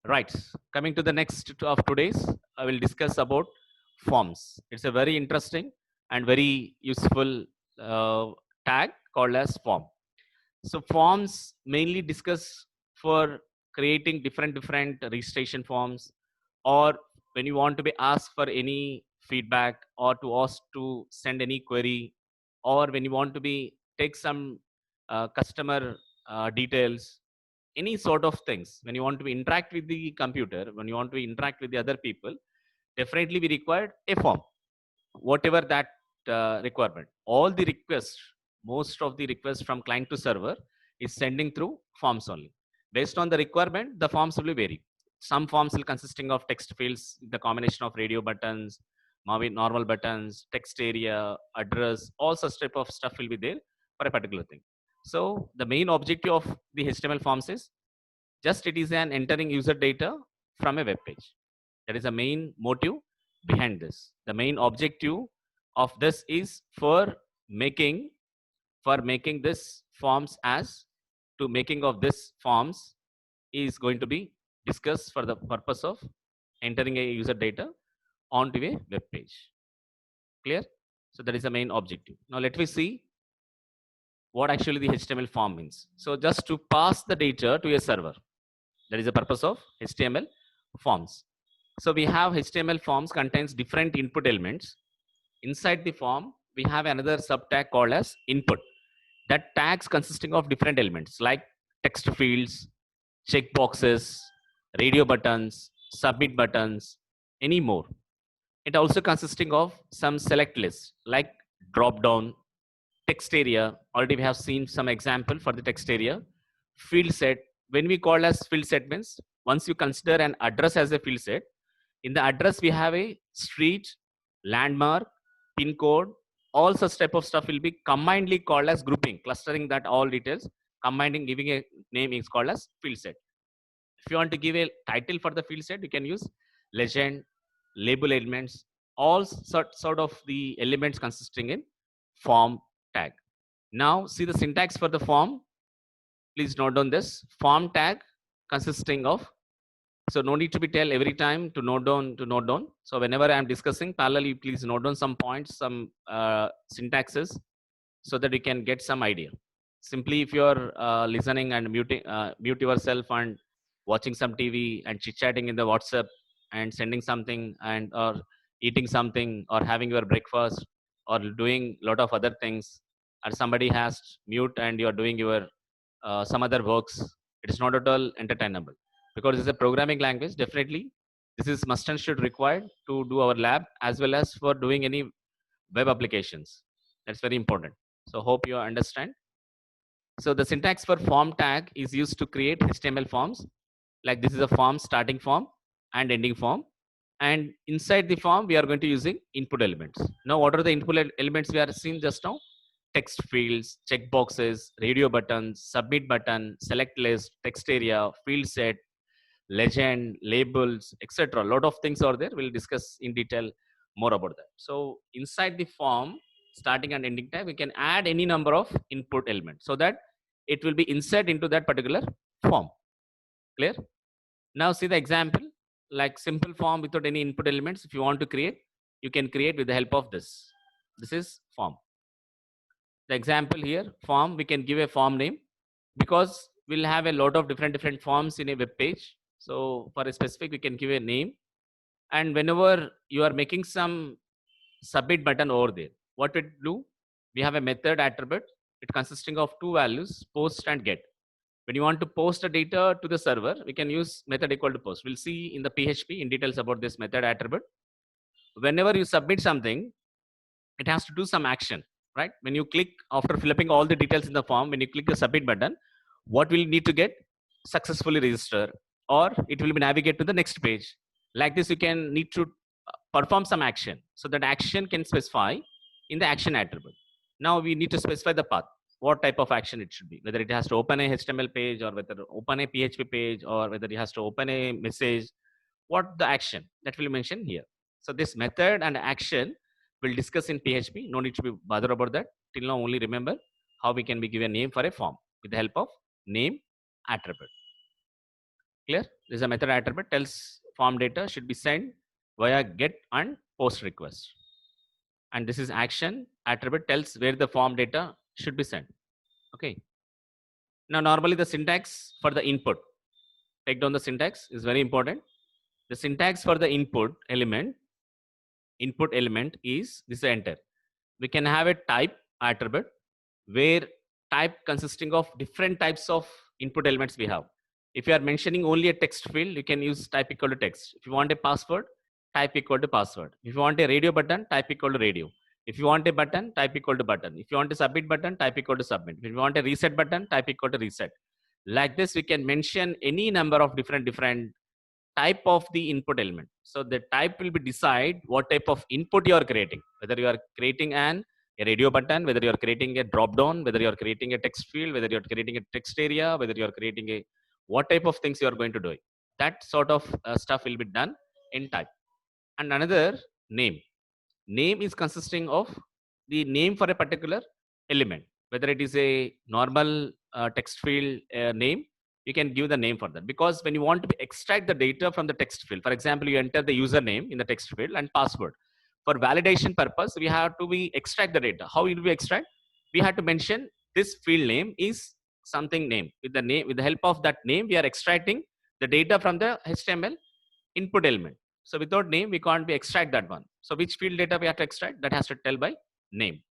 Right. Coming to the next of today's, I will discuss about forms. It's a very interesting and very useful uh, tag called as form. So forms mainly discuss for creating different registration forms, or when you want to be asked for any feedback or to ask to send any query, or when you want to be take some customer details, any sort of things. When you want to interact with the computer, when you want to interact with the other people, definitely we required a form, whatever that requirement. All the requests, most of the requests from client to server is sending through forms only. Based on the requirement, the forms will vary. Some forms will consisting of text fields, the combination of radio buttons, maybe normal buttons, text area, address, all such type of stuff will be there for a particular thing. So the main objective of the HTML forms is just it is an entering user data from a web page. That is the main motive behind this. The main objective of this is making making this forms as to making of this forms is going to be discussed for the purpose of entering a user data onto a web page. Clear? So that is the main objective. Now let me see what actually the HTML form means. So just to pass the data to a server, that is the purpose of HTML forms. So we have HTML forms contains different input elements. Inside the form, we have another subtag called as input. That tags consisting of different elements like text fields, checkboxes, radio buttons, submit buttons, any more. It also consisting of some select lists like drop down, text area. Already we have seen some example for the text area. Field set. When we call as field set means once you consider an address as a field set, in the address we have a street, landmark, pin code, all such type of stuff will be combinedly called as grouping, clustering that all details, combining, giving a name is called as field set. If you want to give a title for the field set, you can use legend, label elements, all sort of the elements consisting in form tag. Now see the syntax for the form. Please note down this form tag consisting of, so no need to be tell every time to note down. So whenever I am discussing parallelly, please note down some points, some syntaxes, so that you can get some idea. Simply if you are listening and mute yourself and watching some TV and chit chatting in the WhatsApp and sending something and or eating something or having your breakfast or doing lot of other things, and somebody has mute and you are doing your some other works, it is not at all entertainable, because it's a programming language. Definitely this is must and should required to do our lab as well as for doing any web applications. That's very important. So hope you understand. So the syntax for form tag is used to create HTML forms. Like this is a form starting form and ending form. And inside the form, we are going to using input elements. Now, what are the input elements we are seeing just now? Text fields, checkboxes, radio buttons, submit button, select list, text area, field set, legend, labels, etc. A lot of things are there. We'll discuss in detail more about that. So inside the form, starting and ending tag, we can add any number of input elements so that it will be inserted into that particular form. Clear? Now see the example, like simple form without any input elements. If you want to create, you can create with the help of this. This is form. The example here, form, we can give a form name because we'll have a lot of different forms in a web page. So for a specific, we can give a name. And whenever you are making some submit button over there, what it do? We have a method attribute. It consisting of two values, post and get. When you want to post a data to the server, we can use method equal to post. We'll see in the PHP in details about this method attribute. Whenever you submit something, it has to do some action, right? When you click after filling all the details in the form, when you click the submit button, what will need to get successfully register, or it will be navigate to the next page. Like this, you can need to perform some action. So that action can specify in the action attribute. Now we need to specify the path, what type of action it should be, whether it has to open a HTML page or whether open a PHP page or whether it has to open a message, what the action that will mention here. So this method and action we'll discuss in PHP. No need to be bothered about that. Till now only remember how we can be given a name for a form with the help of name attribute. Clear? This is a method attribute tells form data should be sent via get and post request. And this is action attribute tells where the form data should be sent. Okay. Now, normally the syntax for the input, take down the syntax is very important. The syntax for the input element is this enter. We can have a type attribute where type consisting of different types of input elements we have. If you are mentioning only a text field, you can use type equal to text. If you want a password, type equal to password. If you want a radio button, type equal to radio. If you want a button, type equal to button. If you want a submit button, type equal to submit. If you want a reset button, type equal to reset. Like this, we can mention any number of different type of the input element. So the type will be decide what type of input you are creating, whether you are creating a radio button, whether you are creating a drop down, whether you are creating a text field, whether you are creating a text area, whether you are creating a what type of things you are going to do. That sort of stuff will be done in type. And another name. Name is consisting of the name for a particular element, whether it is a normal text field name, you can give the name for that, because when you want to extract the data from the text field, for example, you enter the username in the text field and password. For validation purpose, we have to be extract the data. How will we extract? We have to mention this field name is something name. With the help of that name, we are extracting the data from the HTML input element. So without name, we can't be extract that one. So which field data we have to extract? That has to tell by name.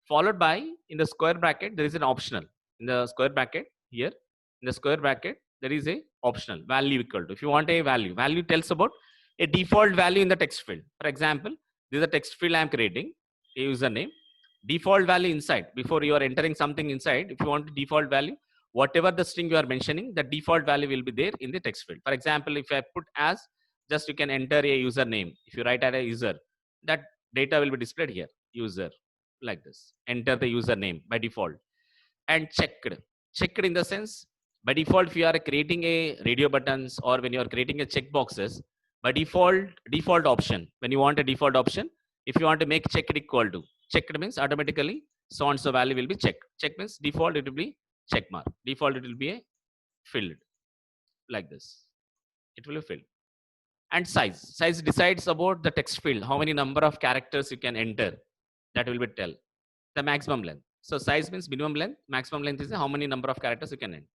Followed by, in the square bracket, there is an optional. In the square bracket here, in the square bracket, there is a optional value equal to. If you want a value tells about a default value in the text field. For example, this is a text field I am creating, a username. Default value inside, before you are entering something inside, if you want default value, whatever the string you are mentioning, the default value will be there in the text field. For example, if I put as, just you can enter a username. If you write as a user, that data will be displayed here, user, like this. Enter the username by default. And checked in the sense, by default, if you are creating a radio buttons or when you are creating a checkboxes, by default option, when you want a default option, if you want to make checked equal to, checked means automatically so and so value will be checked. Check means default, it will be check mark. Default, it will be a filled, like this. It will be filled. And size decides about the text field, how many number of characters you can enter. That will be tell the maximum length. So size means minimum length, maximum length is how many number of characters you can enter.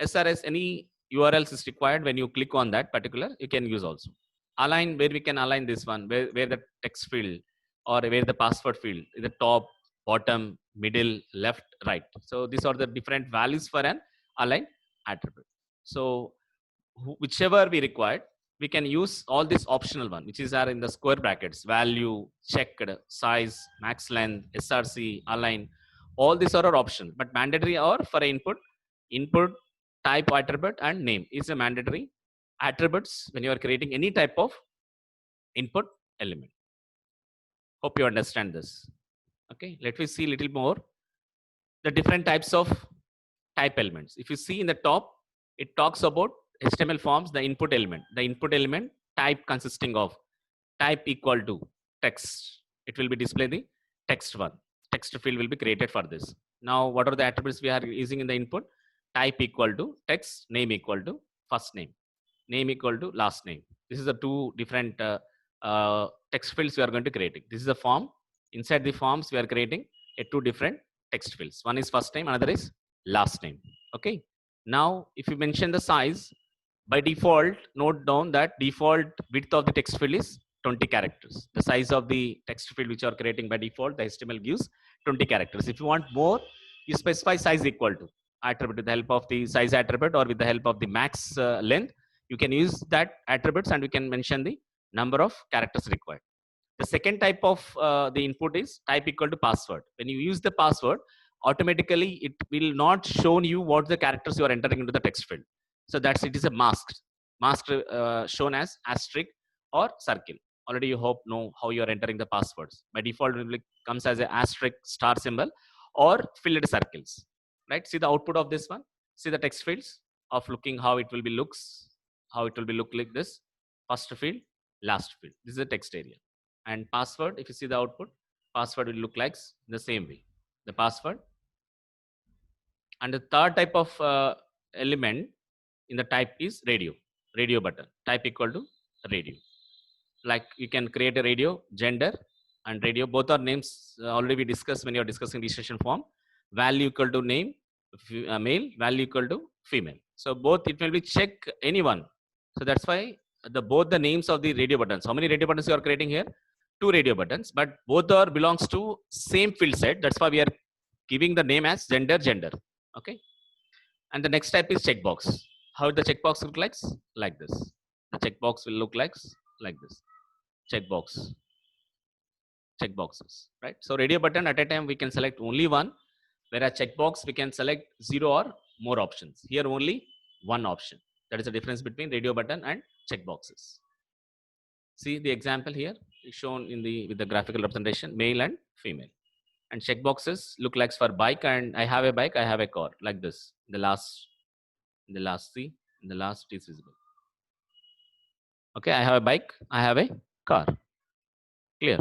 As far as any urls is required, when you click on that particular, you can use also. Align, where we can align this one, where the text field or where the password field is the top, bottom, middle, left, right. So these are the different values for an align attribute. So whichever we required, we can use all this optional one, which is are in the square brackets: value, checked, size, max length, src, align. All these are optional, but mandatory or for input type attribute and name is a mandatory attributes when you are creating any type of input element. Hope you understand this. Okay, let me see a little more the different types of type elements. If you see in the top, it talks about HTML forms, the input element. The input element type consisting of type equal to text. It will be display the text one. Text field will be created for this. Now, what are the attributes we are using in the input? Type equal to text, name equal to first name equal to last name. This is the two different text fields we are going to create. This is a form. Inside the forms, we are creating two different text fields. One is first name, another is last name. Okay. Now, if you mention the size, by default, note down that default width of the text field is 20 characters. The size of the text field which you are creating by default, the HTML gives 20 characters. If you want more, you specify size equal to attribute with the help of the size attribute or with the help of the max length. You can use that attributes and we can mention the number of characters required. The second type of the input is type equal to password. When you use the password, automatically it will not show you what the characters you are entering into the text field. So that's it is a masked shown as asterisk or circle. Already you hope know how you are entering the passwords. By default, it comes as a asterisk star symbol or filled circles. Right? See the output of this one. See the text fields of looking how it will be looks, how it will be look like this. First field, last field. This is the text area. And password, if you see the output, password will look like the same way. The password. And the third type of element in the type is radio button, type equal to radio. Like you can create a radio, gender and radio, both are names already we discussed when you're discussing registration form. Value equal to name, male, value equal to female. So both it will be check anyone. So that's why both the names of the radio buttons. How many radio buttons you are creating here? 2 radio buttons, but both are belongs to same field set. That's why we are giving the name as gender. Okay. And the next type is checkbox. How the checkbox look like this. The checkbox will look like this. Checkboxes, right? So radio button at a time we can select only one, whereas checkbox we can select 0 or more options. Here only one option. That is the difference between radio button and checkboxes. See the example here is shown in with the graphical representation, male and female. And checkboxes look like for bike, and I have a bike, I have a car, like this. In the last see, in the last is visible. Okay, I have a bike, I have a car. Clear.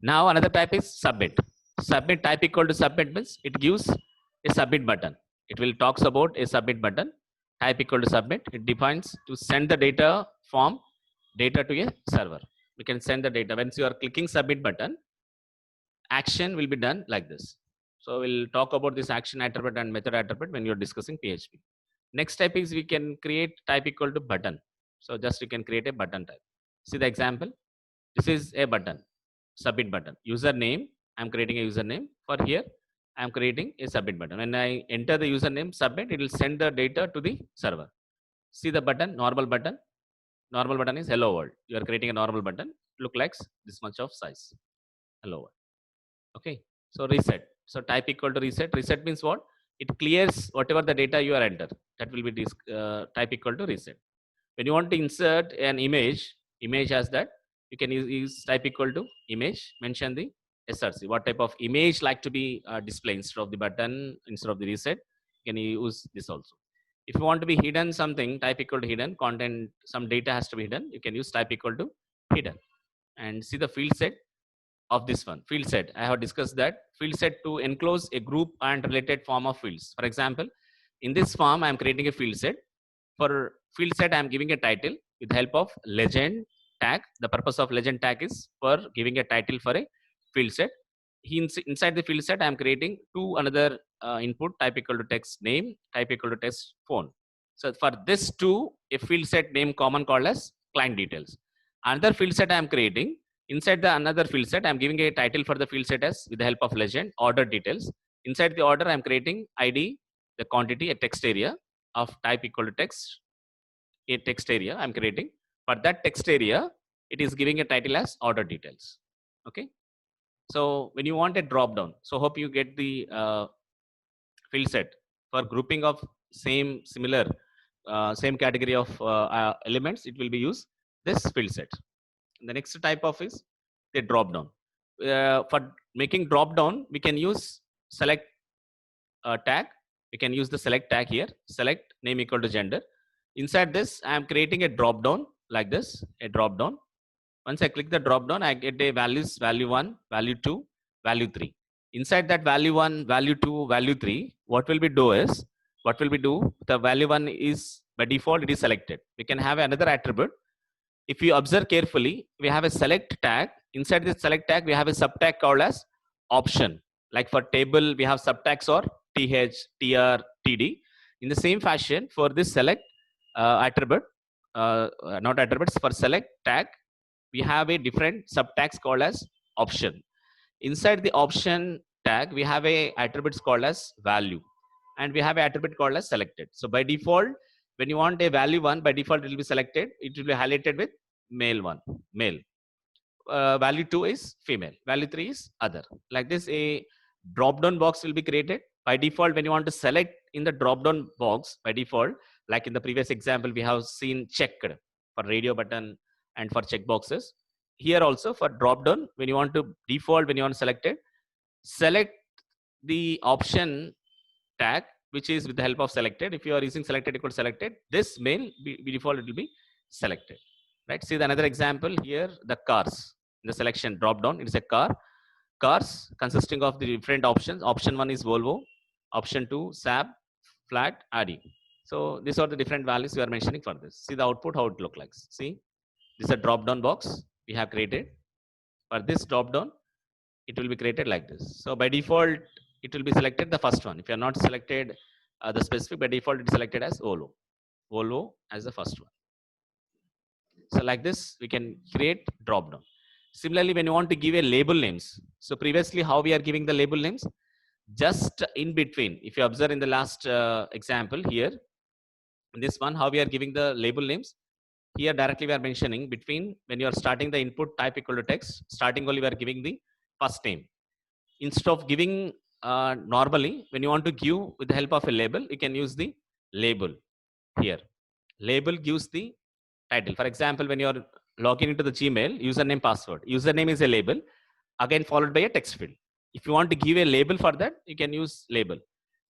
Now another type is submit. Submit type equal to submit means it gives a submit button. It will talks about a submit button. Type equal to submit. It defines to send the data from data to a server. We can send the data. Once you are clicking submit button, action will be done like this. So we'll talk about this action attribute and method attribute when you're discussing PHP. Next step is we can create type equal to button. So just you can create a button type. See the example. This is a button, submit button. Username, I'm creating a username. For here, I'm creating a submit button. When I enter the username submit, it will send the data to the server. See the button, normal button. Normal button is hello world. You are creating a normal button. Look like this much of size. Hello world. Okay. So reset. So type equal to reset. Reset means what? It clears whatever the data you are enter. That will be this type equal to reset. When you want to insert an image has that. You can use type equal to image. Mention the SRC. What type of image like to be displayed instead of the button, instead of the reset. You can use this also. If you want to be hidden something, type equal to hidden. Content, some data has to be hidden. You can use type equal to hidden. And see the field set of this one. Field set. I have discussed that. Field set to enclose a group and related form of fields. For example, in this form, I am creating a field set. For field set, I am giving a title with the help of legend tag. The purpose of legend tag is for giving a title for a field set. Inside the field set, I am creating two another input, type equal to text name, type equal to text phone. So for this two, a field set name common called as client details. Another field set I am creating. Inside the another field set, I am giving a title for the field set as with the help of legend, order details. Inside the order, I am creating ID, the quantity, a text area of type equal to text, a text area I'm creating. For that text area, it is giving a title as order details. Okay. So when you want a drop down, so hope you get the field set for grouping of same category of elements. It will be used this field set. The next type of is the drop down. For making drop down, we can use select tag. We can use the select tag here. Select name equal to gender. Inside this, I am creating a drop down like this, a drop down. Once I click the drop down, I get a values, value 1, value 2, value 3. Inside that value 1, value 2, value 3, what will we do is, the value 1 is by default, it is selected. We can have another attribute. If you observe carefully, we have a select tag. Inside this select tag, we have a subtag called as option. Like for table, we have subtags or th, tr, td. In the same fashion, for this select attribute, not attributes, for select tag, we have a different subtags called as option. Inside the option tag, we have a attributes called as value, and we have an attribute called as selected. So by default, when you want a value 1, by default it will be selected. It will be highlighted with male 1, male. Value 2 is female. Value 3 is other. Like this, a drop down box will be created. By default, when you want to select in the drop down box, by default, like in the previous example, we have seen checked for radio button and for checkboxes. Here also for drop down, when you want to default, when you want to select it, select the option tag, which is with the help of selected. If you are using selected equal to selected, this male by default it will be selected. Right? See the another example here, the cars. In the selection drop down, it is a car. Cars consisting of the different options. Option 1 is Volvo. Option 2 Saab, Flat, Audi. So these are the different values we are mentioning for this. See the output, how it look like. See, this is a drop down box we have created. For this drop down, it will be created like this. So by default, it will be selected the first one. If you are not selected the specific, by default, it's selected as Volvo. Volvo as the first one. So like this, we can create drop down. Similarly, when you want to give a label names. So previously, how we are giving the label names? Just in between. If you observe in the last example here, in this one, how we are giving the label names. Here directly we are mentioning between when you are starting the input type equal to text, starting only we are giving the first name. Instead of giving normally, when you want to give with the help of a label, you can use the label here. Label gives the title. For example, when you are logging into the Gmail, username, password. Username is a label, again followed by a text field. If you want to give a label for that, you can use label.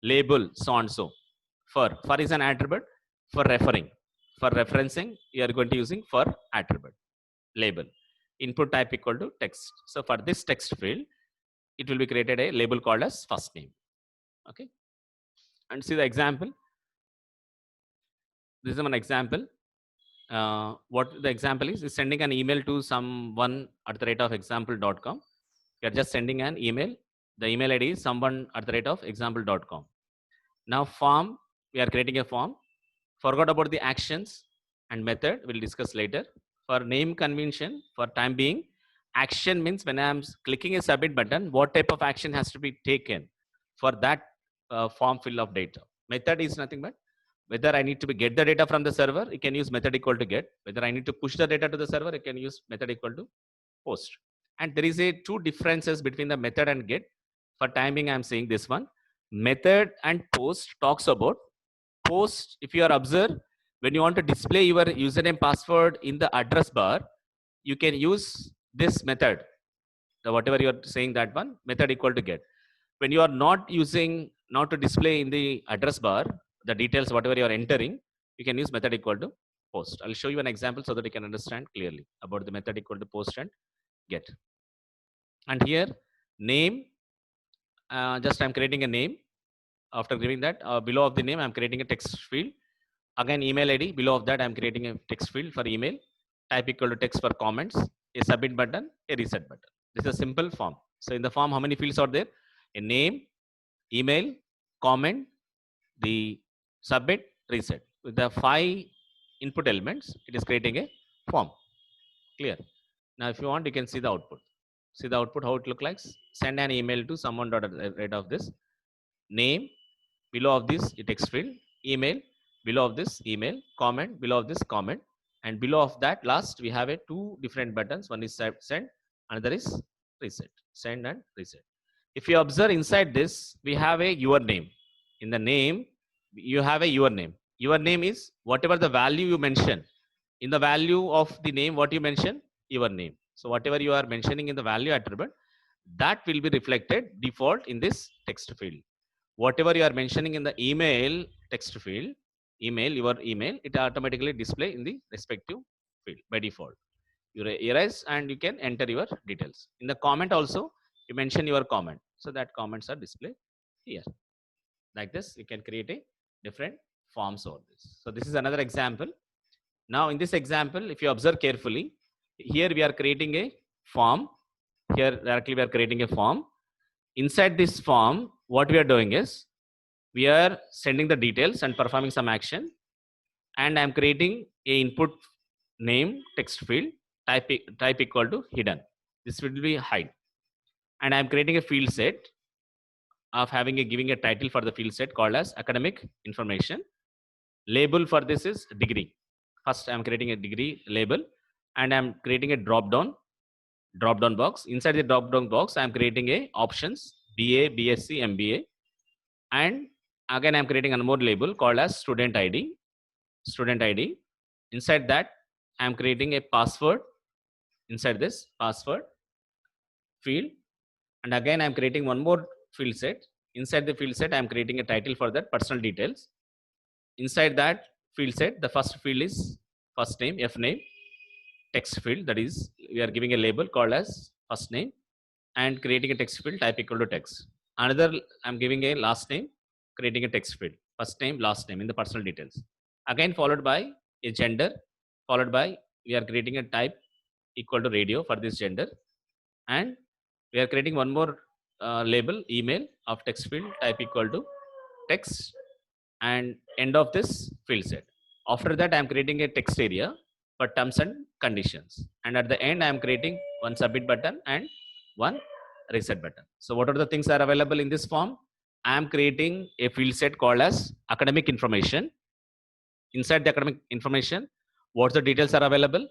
Label, so and so. For is an attribute. For referring. For referencing, you are going to using for attribute. Label. Input type equal to text. So for this text field, it will be created a label called as first name. Okay. And see the example. This is an example. What the example is sending an email to someone at the rate of example.com. You are just sending an email. The email ID is someone at the rate of example.com. Now form, we are creating a form. Forgot about the actions and method, we'll discuss later. For name convention, for time being, action means when I'm clicking a submit button, what type of action has to be taken for that form fill of data. Method is nothing but whether I need to get the data from the server, you can use method equal to get. Whether I need to push the data to the server, you can use method equal to post. And there is a two differences between the method and get. For timing, I'm saying this one. Method and post talks about post. If you are observed, when you want to display your username password in the address bar, you can use this method. The whatever you are saying, that one method equal to get. When you are not using, not to display in the address bar the details whatever you are entering, you can use method equal to post. I'll show you an example so that you can understand clearly about the method equal to post and get. And here name, just I'm creating a name. After giving that, below of the name I'm creating a text field. Again email ID, below of that I'm creating a text field for email. Type equal to text for comments, a submit button, a reset button. This is a simple form. So in the form, how many fields are there? A name, email, comment, the submit, reset. With the 5 input elements, it is creating a form. Clear? Now if you want, you can see the output. See the output, how it look like. Send an email to someone at the rate of this. Name, below of this text field. Email, below of this email. Comment, below of this comment. And below of that last, we have a 2 different buttons. One is send, another is reset. Send and reset. If you observe inside this, we have a your name. In the name, you have a your name. Your name is whatever the value you mention. In the value of the name, what you mention, your name. So whatever you are mentioning in the value attribute, that will be reflected default in this text field. Whatever you are mentioning in the email text field, email, your email, it automatically display in the respective field by default. You erase and you can enter your details. In the comment also, you mention your comment. So that comments are displayed here. Like this, you can create a different forms over this. So this is another example. Now in this example, if you observe carefully, here we are creating a form. Here directly we are creating a form. Inside this form, what we are doing is, we are sending the details and performing some action. And I'm creating a input name text field, type equal to hidden. This will be hide. And I'm creating a field set of giving a title for the field set called as academic information. Label for this is degree. First I'm creating a degree label, and I'm creating a drop down box. Inside the drop down box, I'm creating a options BA, BSc, MBA, and again I'm creating one more label called as student ID. Inside that, I'm creating a password. Inside this password field, and again I'm creating one more field set. Inside the field set, I'm creating a title for that, personal details. Inside that field set, the first field is first name, F name, text field, that is we are giving a label called as first name, and creating a text field type equal to text. Another, I'm giving a last name, creating a text field. first name, last name in the personal details. Again, followed by a gender, followed by we are creating a type equal to radio for this gender, and we are creating one more label email of text field type equal to text, and end of this field set. After that, I am creating a text area for terms and conditions, and at the end I am creating one submit button and one reset button. So what are the things that are available in this form? I am creating a field set called as academic information. Inside the academic information, what the details are available?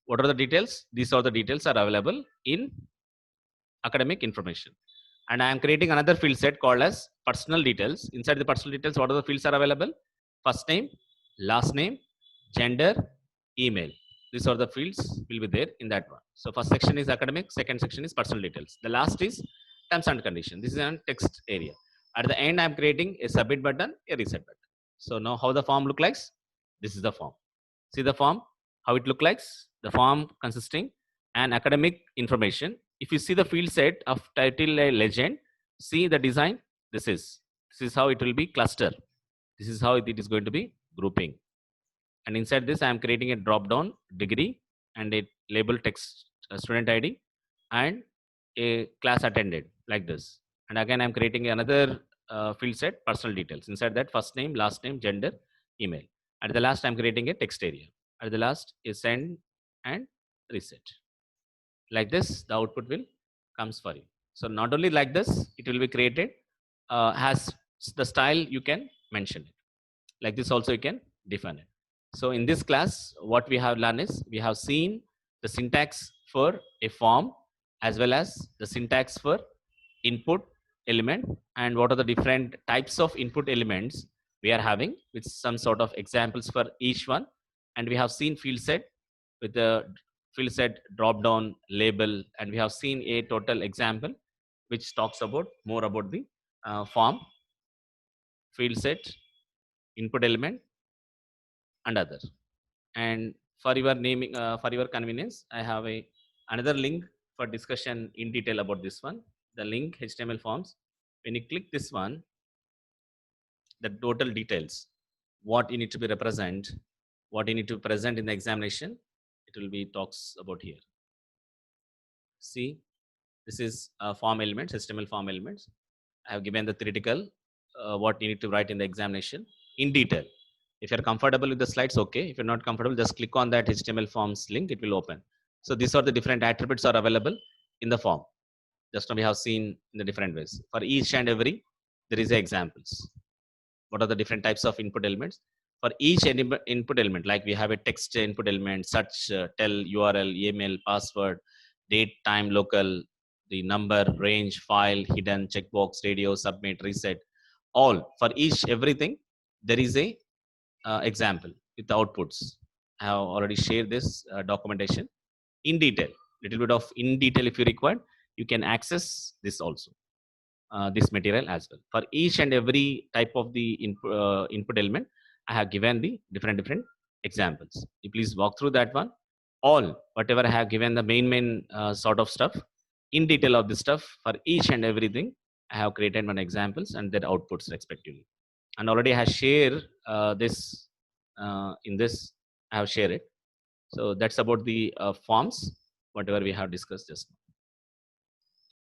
What are the details? These are the details are available in academic information. And I am creating another field set called as personal details. Inside the personal details, what are the fields are available? First name, last name, gender, email. These are the fields will be there in that one. So first section is academic, second section is personal details. The last is terms and conditions. This is a text area. At the end, I am creating a submit button, a reset button. So now how the form look like? This is the form. See the form, how it look like? The form consisting an academic information. If you see the field set of title a legend, see the design. This is how it will be cluster. This is how it is going to be grouping. And inside this, I am creating a drop down degree and a label text student ID and a class attended like this. And again, I'm creating another field set personal details. Inside that, first name, last name, gender, email. At the last, I'm creating a text area. At the last is send and reset. Like this, the output will comes for you. So not only like this, it will be created has the style you can mention it. Like this also you can define it. So in this class, what we have learned is we have seen the syntax for a form as well as the syntax for input element and what are the different types of input elements we are having with some sort of examples for each one. And we have seen field set with the field set drop down label, and we have seen a total example which talks about more about the form, field set, input element and other. And for your naming for your convenience, I have a another link for discussion in detail about this one. The link HTML forms, when you click this one, the total details, what you need to be represent, what you need to present in the examination, it will be talks about here. See, this is form elements, HTML form elements. I have given the theoretical what you need to write in the examination in detail. If you're comfortable with the slides, okay. If you're not comfortable, just click on that HTML forms link, it will open. So these are the different attributes are available in the form. Just now we have seen in the different ways. For each and every, there is examples. What are the different types of input elements? For each input element, like we have a text input element, search, tell, URL, email, password, date, time, local, the number, range, file, hidden, checkbox, radio, submit, reset, all. For each everything, there is a example with the outputs. I have already shared this documentation in detail. Little bit of in detail if you require, you can access this also. This material as well. For each and every type of the input element, I have given the different examples. You please walk through that one. All whatever I have given the main sort of stuff in detail of this stuff for each and everything. I have created one examples and their outputs respectively. And already I have shared this in this. I have shared it. So that's about the forms whatever we have discussed just now.